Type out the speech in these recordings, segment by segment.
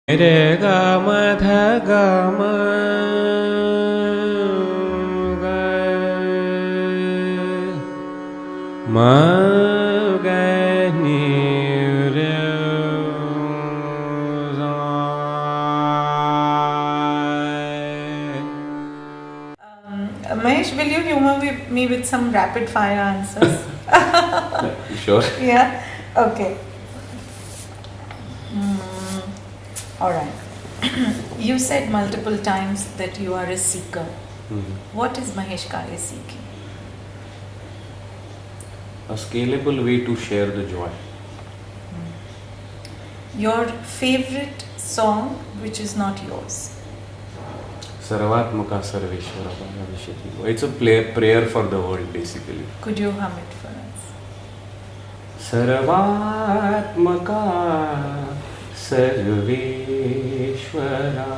रे ग म ध ग म ग म ग नि रे सा। Mahesh, will you humor me with some rapid fire answers? Sure. Yeah? Okay. All right. You said multiple times that you are a seeker. What is Mahesh Kale seeking? A scalable way to share the joy. Your favorite song which is not yours? Sarvatmaka Sarveshwara Bhagavishati. It's a prayer for the world, basically. Could you hum it for us? सर्वात्मका सर्वेश्वरा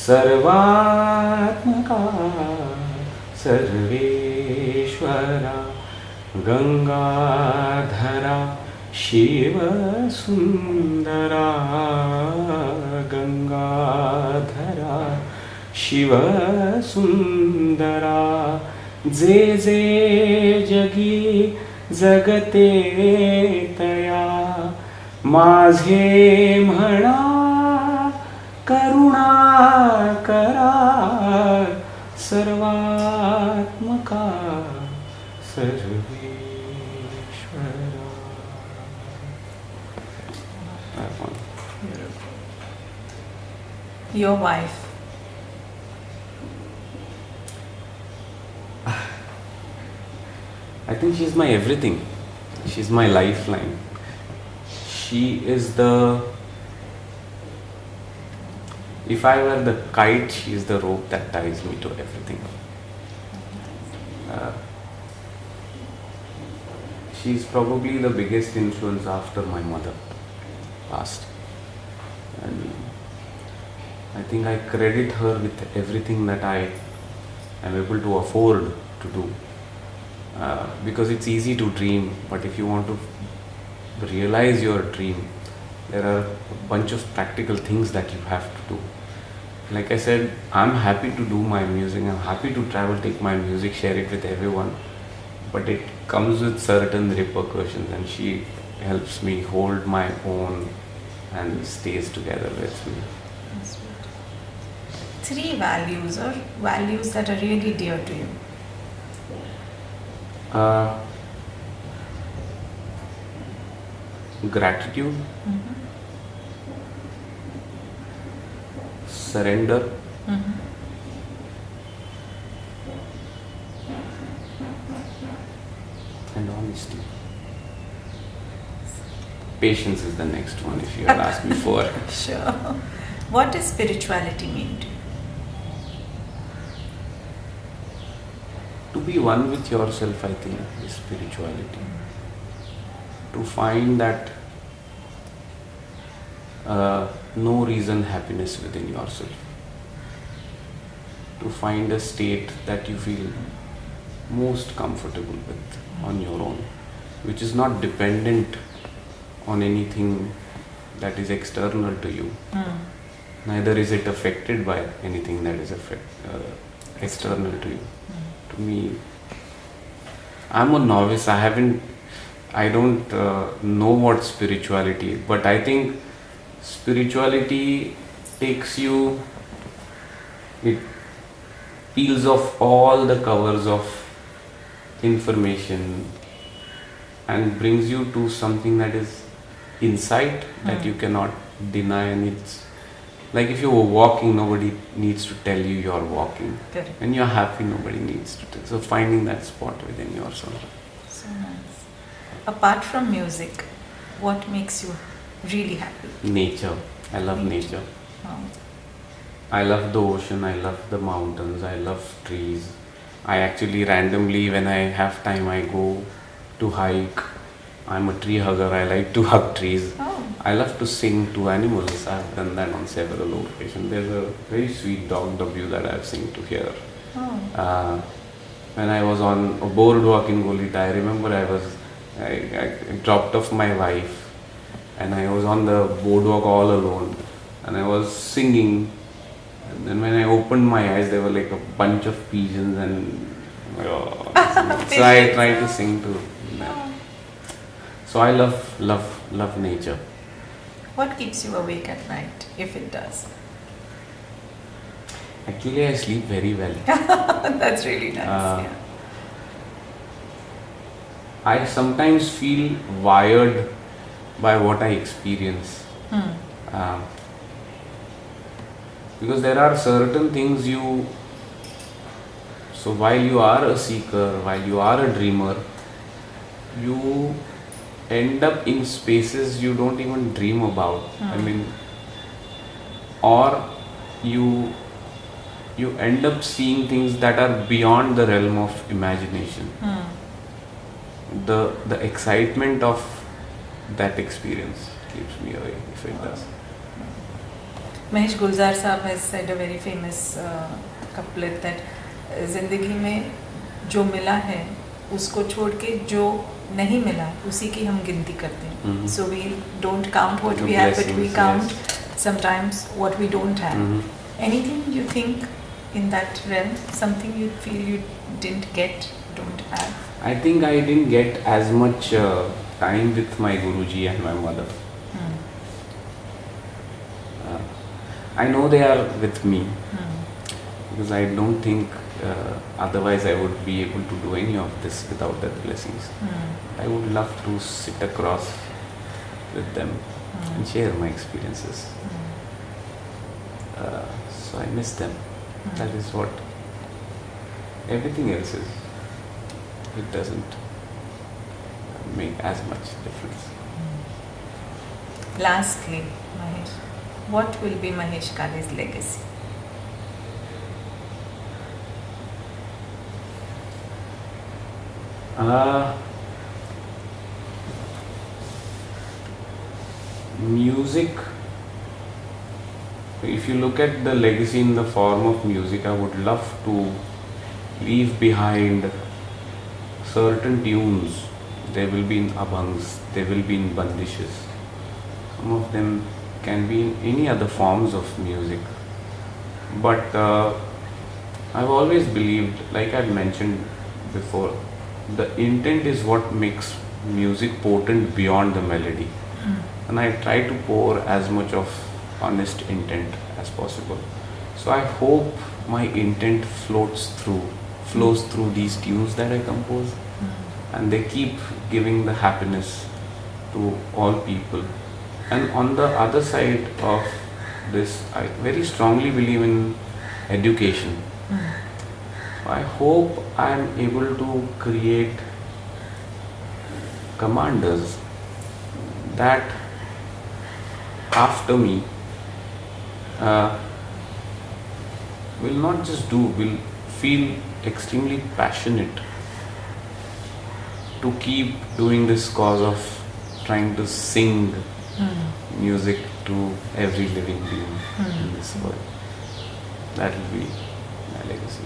सर्वात्मका सर्वेश्वरा गंगाधरा शिवसुंदरा गंगाधरा शिवसुंदरा जे जे जगी जगते तया माझे म्हणा करुणा करा सर्वात्मका सर्वेश्वरा. Your wife. I think she's my everything. She's my lifeline. She is the... If I were the kite, she is the rope that ties me to everything. She's probably the biggest influence after my mother passed. And I think I credit her with everything that I am able to afford to do. Because it's easy to dream, but if you want to realize your dream, there are a bunch of practical things that you have to do. Like I said, I'm happy to do my music, I'm happy to travel, take my music, share it with everyone, but it comes with certain repercussions, and she helps me hold my own and stays together with me. Three values or values that are really dear to you. Gratitude, surrender, and honesty. Patience is the next one, if you had asked me for. Sure. What does spirituality mean to you? To be one with yourself, I think, is spirituality. To find that no reason happiness within yourself. To find a state that you feel most comfortable with on your own, which is not dependent on anything that is external to you. Neither is it affected by anything that is external to you. To me, I'm a novice. I don't know what spirituality is, but I think spirituality takes you, it peels off all the covers of information and brings you to something that is insight that you cannot deny. And it's like if you were walking, nobody needs to tell you you're walking. Correct. When you're happy, nobody needs to tell. So finding that spot within yourself. So nice. Apart from music, what makes you really happy? Nature. I love nature. Oh. I love the ocean, I love the mountains, I love trees. I actually randomly, when I have time, I go to hike. I'm a tree hugger, I like to hug trees. Oh. I love to sing to animals. I've done that on several occasions. There's a very sweet dog W that I've sing to here. Oh. When I was on a boardwalk in Golita, I remember I dropped off my wife and I was on the boardwalk all alone. and I was singing. And then when I opened my eyes, there were like a bunch of pigeons, and so I tried to sing to them. So I love nature. What keeps you awake at night, if it does? Actually, I sleep very well. That's really nice. Yeah. I sometimes feel wired by what I experience. Uh, because there are certain things so while you are a seeker, while you are a dreamer, you end up in spaces you don't even dream about. I mean, or you end up seeing things that are beyond the realm of imagination. The excitement of that experience keeps me awake, if it does. Mahesh Gulzar Saab has said a very famous couplet that जिंदगी में जो मिला है उसको छोड़ के जो नहीं मिला उसी की हम गिनती करते हैं. So we don't count what we have, but we count sometimes what we don't have. Anything you think in that realm, something you feel you didn't get, don't have? I think I didn't get as much time with my Guruji and my mother. I know they are with me because I don't think otherwise I would be able to do any of this without their blessings. I would love to sit across with them and share my experiences. So I miss them. That is what everything else is. It doesn't make as much difference. Lastly, Mahesh, what will be Mahesh Kale's legacy? Music, if you look at the legacy in the form of music, I would love to leave behind certain tunes. They will be in abhangs, they will be in bandishes. Some of them can be in any other forms of music. But I've always believed, like I've mentioned before, the intent is what makes music potent beyond the melody. And I try to pour as much of honest intent as possible. So I hope my intent flows through these tunes that I compose, and they keep giving the happiness to all people. And on the other side of this, I very strongly believe in education. I hope I am able to create commanders that after me will not just will feel extremely passionate to keep doing this cause of trying to sing music to every living being in this world. That will be my legacy.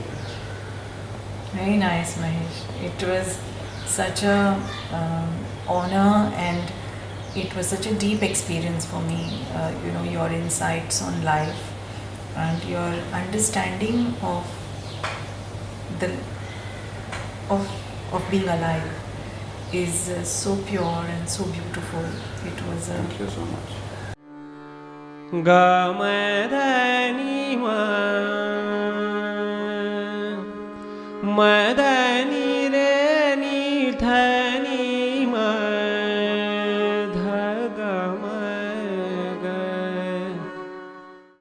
Very nice, Mahesh. It was such a honor, and it was such a deep experience for me. Your insights on life and your understanding of being alive is so pure and so beautiful. It was Thank you so much. Mada